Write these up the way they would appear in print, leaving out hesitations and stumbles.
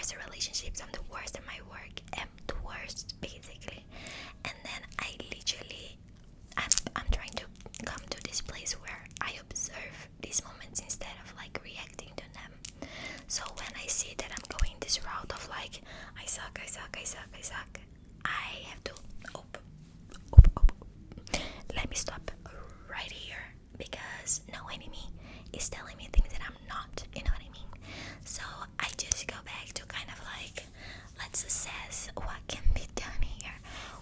worst at relationships, I'm the worst at my work, I'm the worst basically. And then I'm trying to come to this place where I observe these moments instead of like reacting to them. So when I see that I'm going this route of like I suck, I have to let me stop right here, because no enemy is telling me things that I'm not, you know what I mean? So I just go back to kind of like, let's assess what can be done here,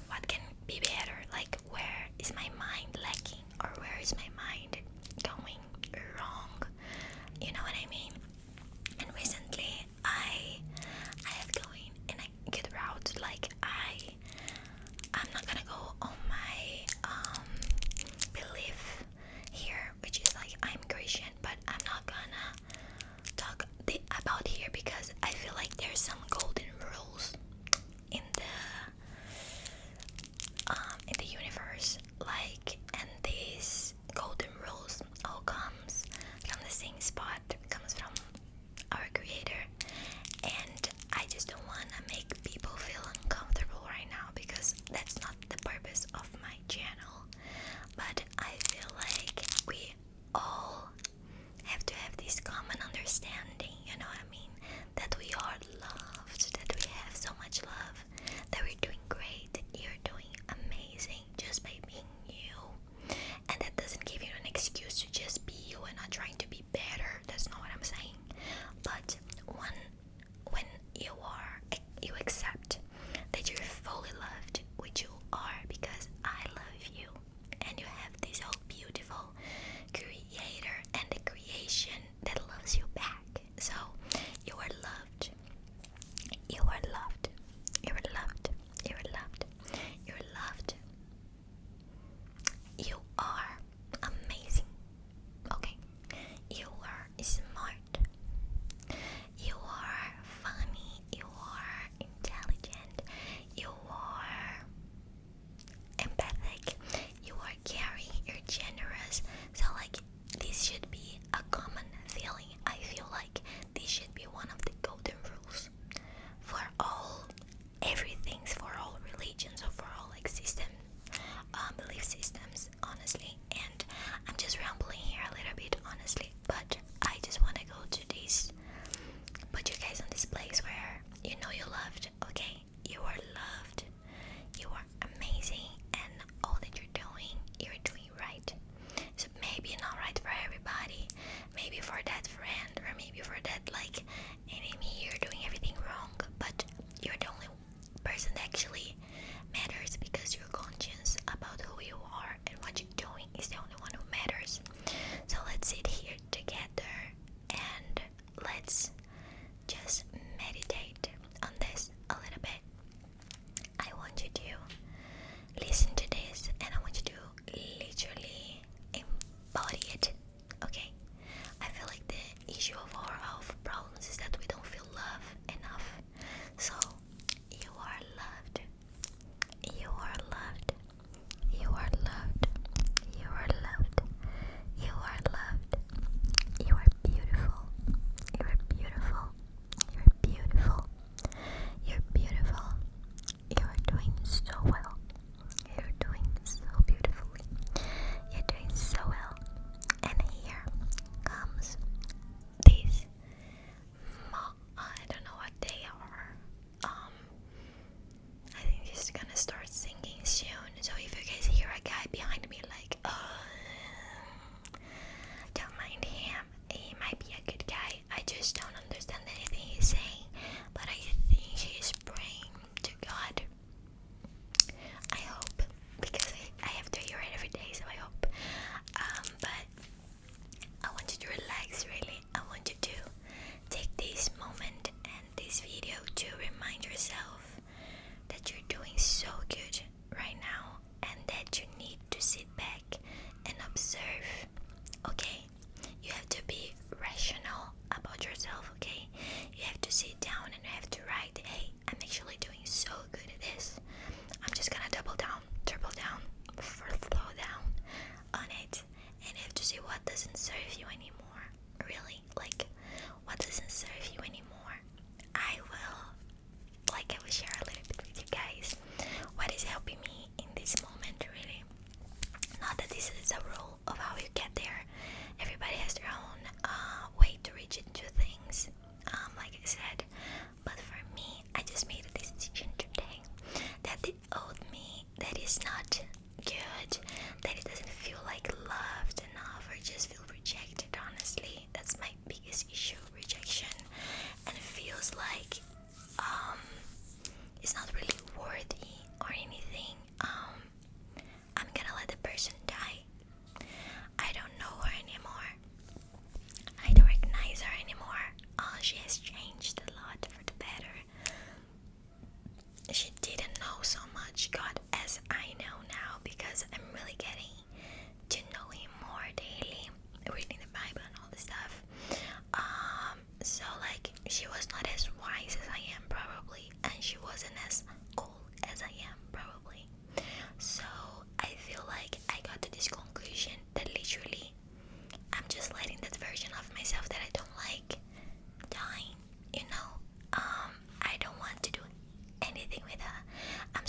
what can be better, like where is my mind lacking, or where is my mind going wrong, you know what I mean? And recently I have going in a good route. Like I'm not gonna go on my belief here, which is like I'm Christian, but I'm not gonna talk about here because I feel like there's some golden rules in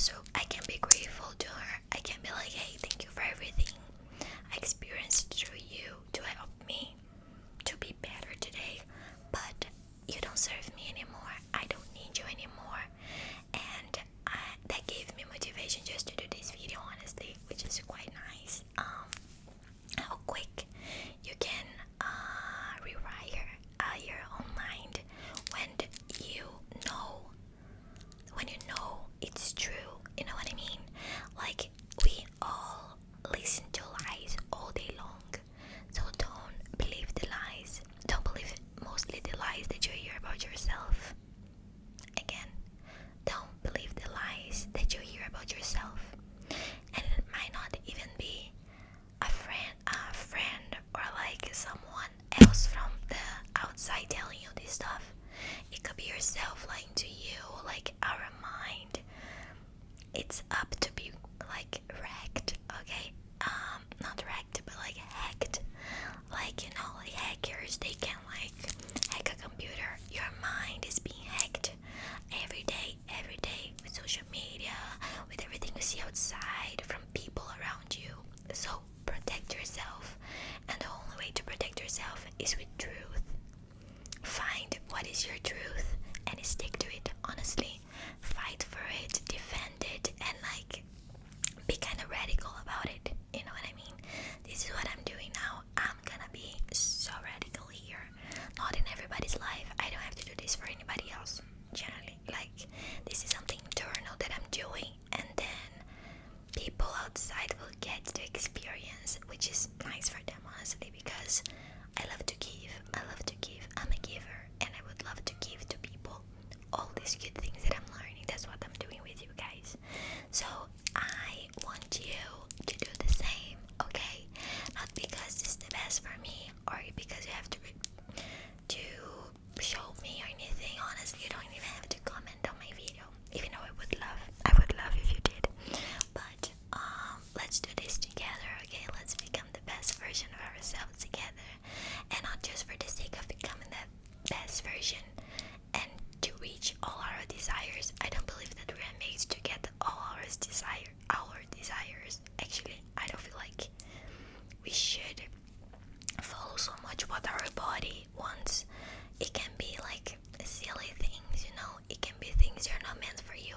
So I can be grateful to her. I can be like, hey, thank you for everything I experienced through you to help me to be better today. But you don't serve me anymore. I don't need you anymore. And that gave me motivation just to do this video, honestly, which is quite nice. How quick you can rewire your own mind when you know it's true. You know what I mean? Like, we all listen to lies all day long, so don't believe the lies. Don't believe mostly the lies that you hear about yourself. Again, don't believe the lies that you hear about yourself. And it might not even be a friend or like someone else from the outside telling you this stuff. It could be yourself lying to you. Like, our mind, it's up to be like wrecked, okay? Not wrecked, but like hacked. Like, you know, like hackers, they can like hack a computer. Your mind is being hacked every day with social media, with everything you see outside from people around you. So protect yourself, and the only way to protect yourself is with truth. Find what is your truth and stick to it, honestly. Fight for it, defend it, and like be kind of radical about it. You know what I mean? This is what I'm doing now. I'm gonna be so radical here. Not in everybody's life. I don't have to do this for anybody else. Generally, like, this is something internal that I'm doing, and then people outside will get to experience, which is nice for them, honestly, because I love to give. I'm a giver, and I would love to give to people all these good things that I'm learning. That's what I'm doing with you guys. So I want you to do the same, okay? Not because it's the best for me, or because you have to show me or anything. Honestly, you don't even have to comment on my video, even though I would love if you did. But let's do this together, okay? Let's become the best version of ourselves together, and not just for the sake of becoming the best version and to reach all our desires. I don't believe that we are made to get all our desires. Actually, I don't feel like we should follow so much what our body wants. It can be like silly things, you know. It can be things that are not meant for you,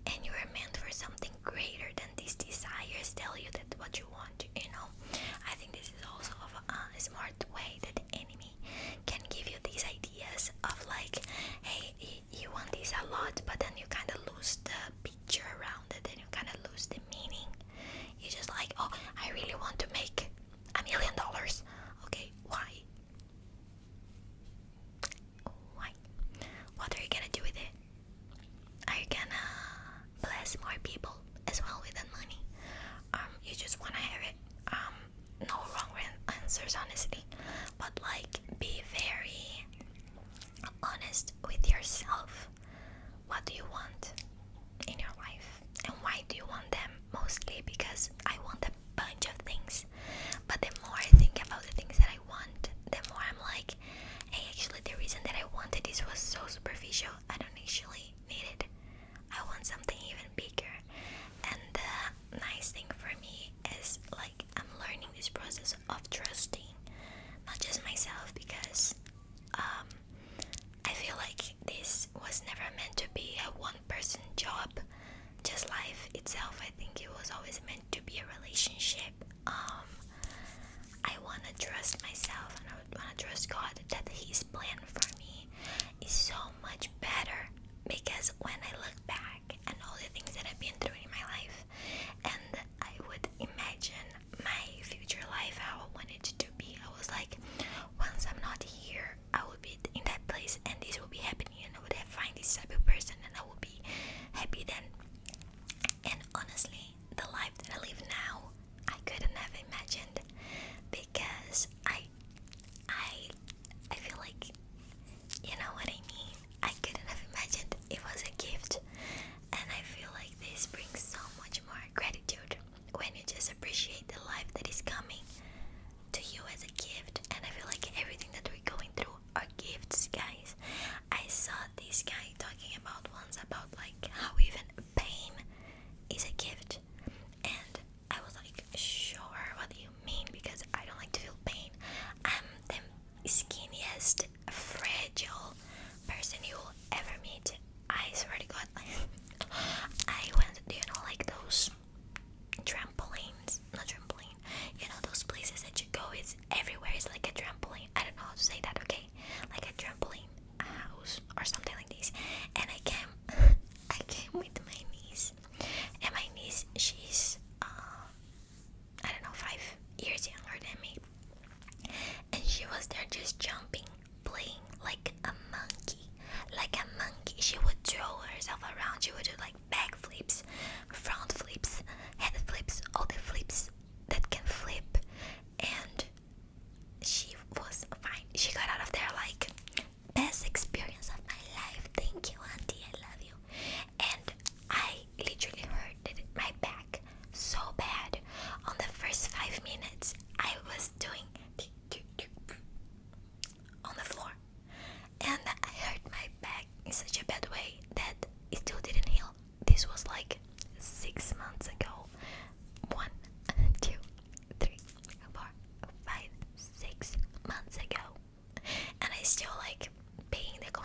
and you are meant for something greater than these desires tell you that what you want, you know. I think this is also a smart way that the enemy can give you these ideas of like, hey, you want this a lot, but then you kind of lose the picture around it, and you kind of lose the meaning. You just like, oh, I really want to make $1 million. Okay, why? What are you gonna do with it? Are you gonna bless more people as well with that money? You just wanna have it. No wrong answers, honestly, but like, be very honest with yourself. What do you want in your life, and why do you want them? Mostly because I want a bunch of things, but the more I think about the things that I want, the more I'm like, hey, actually the reason that I wanted this was so superficial. I don't actually need it. I want something even bigger. And the nice thing for me is like, I'm learning this process of trusting not just myself, because I feel like this was never meant to be a one-person job. Just life itself, I think it was always meant to be a relationship. I want to trust myself, and I want to trust God that His plan for me is so much better, because when I look back and all the things that I've been through in my life, and I would imagine my future life, how I want it to be, I was like, once I'm not here, I will be in that place, and this will be happening, and I would have find this type of person, and I will be happy then. And honestly, the life that I live now, I couldn't have imagined, because I feel like, you know what I mean? I couldn't have imagined. It was a gift,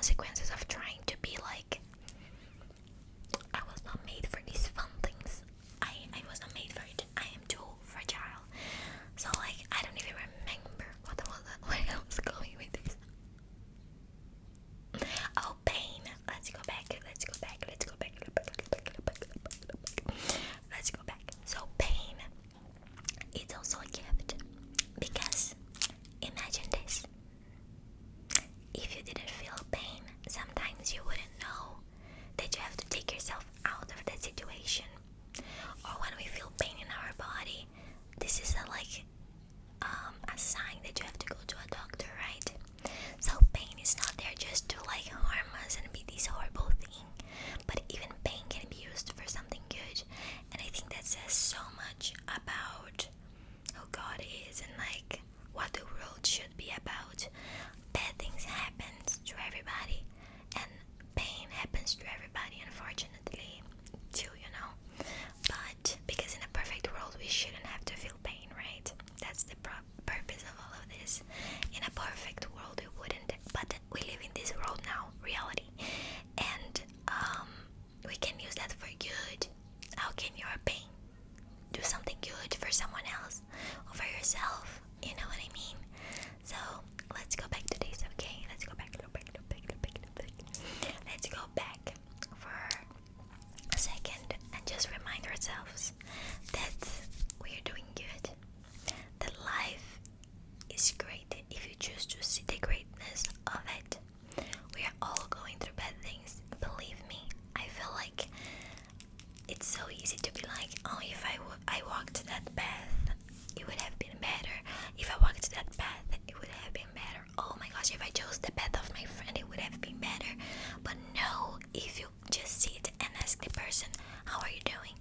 consequences of trying to be like, I was not made for these fun things. I was not made for it. I am too fragile. So like, I don't even remember where I was going with this. Oh, pain. Let's go back. So pain, it's also a gift. Because imagine this. If you didn't feel pain, sometimes you wouldn't know that you have to take yourself out of that situation. Or when we feel pain in our body, this is a sign that you have to go to a doctor, right? So pain is not there just to like harm us and be this horrible thing, but even pain can be used for something good. And I think that says so much about who God is and like what the world should be about. Bad things happen to everybody, and pain happens to everybody, unfortunately, too, you know. But because in a perfect world we shouldn't have to feel pain, right? That's the purpose of all of this. In a perfect world we wouldn't, but we live in this world now, reality, and we can use that for good. How can your pain do something good for someone else or for yourself? You know what I mean? So let's go back to this, okay? Let's go back. Let's go back for a second and just remind ourselves that we are doing good. That life is great if you choose to see the greatness of it. We are all going through bad things. Believe me, I feel like it's so easy to be like, oh, if I walked that path, it would have been better. If I walked that path, it would have been better. Oh my gosh, if I chose the path of my friend, it would have been better. But no, if you just sit and ask the person, how are you doing?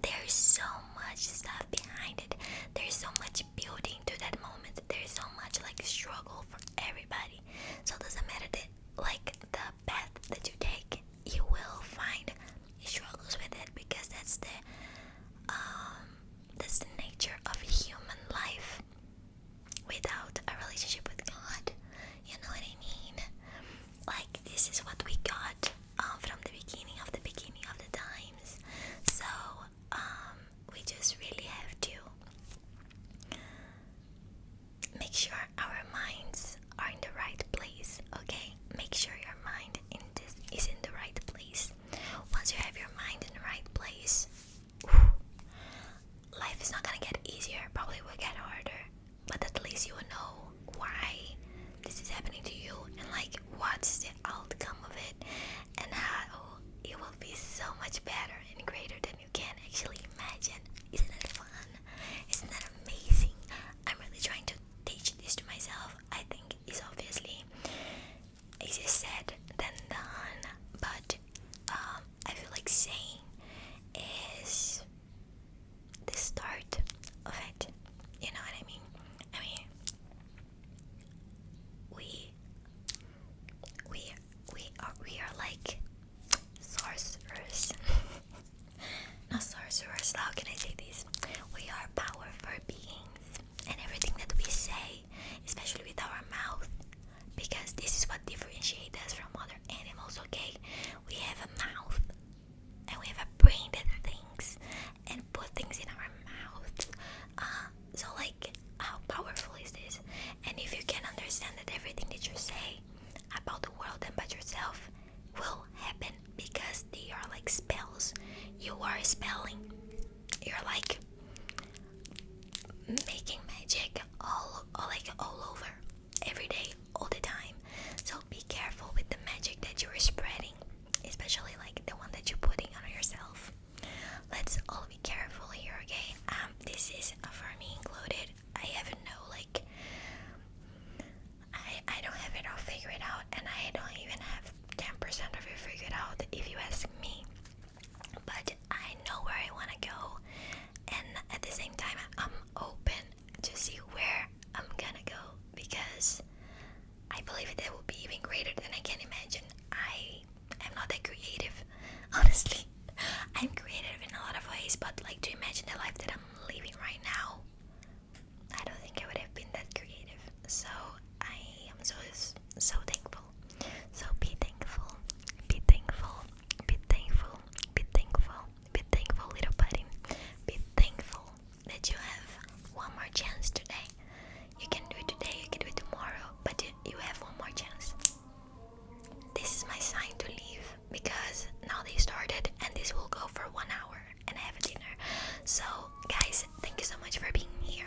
There's so much stuff behind it. There's so much building to that moment. There's so much like struggle for everybody. So it doesn't matter that like the path that you take, you will find struggles with it, because that's the nature of human life without a relationship with God. You know what I mean? Like, this is what we got from the beginning of the times. So we just really have to make sure our minds are in the right place, okay? Make sure your mind is in the right place. Once you have your mind in the right place, life is not gonna get easier, probably will get harder, but at least you will know why this is happening to you and like what's the outcome of it, and how it will be so much better and greater than you can actually imagine. Isn't that fun? Isn't that amazing? I'm really trying to teach this to myself. I think it's obviously easier said than done, but I feel like saying is the start of it. You know what I mean? I mean, we are like sorcerers. Not sorcerers. How can I say this? We are powerful beings, and everything that we say, especially with our mouth, because this is what differentiates us from other animals. Okay, we have a mouth and we have a brain that thinks and put things in our mouth. So like, how powerful is this? And if you can understand that everything that you say about the world and about yourself will happen, because they are like spells. You are spelling. You're like making magic all over, every day, all the time. So be careful with the magic that you're spreading, especially like the one that you're putting on yourself. Let's all be careful here, okay? This is for me included. I haven't know, like, I don't have it all figured out, and I don't even have 10% of it figured out, if you ask me. But I know where I want to go, and at the same time I'm open to see where I'm gonna go, because I believe that will be even greater than I can imagine. I am not that creative, honestly. I'm creative in a lot of ways, but like, to imagine the life that I'm living right now, I don't think I would have been that creative. So I am so thankful 1 hour and I have a dinner. So guys, thank you so much for being here.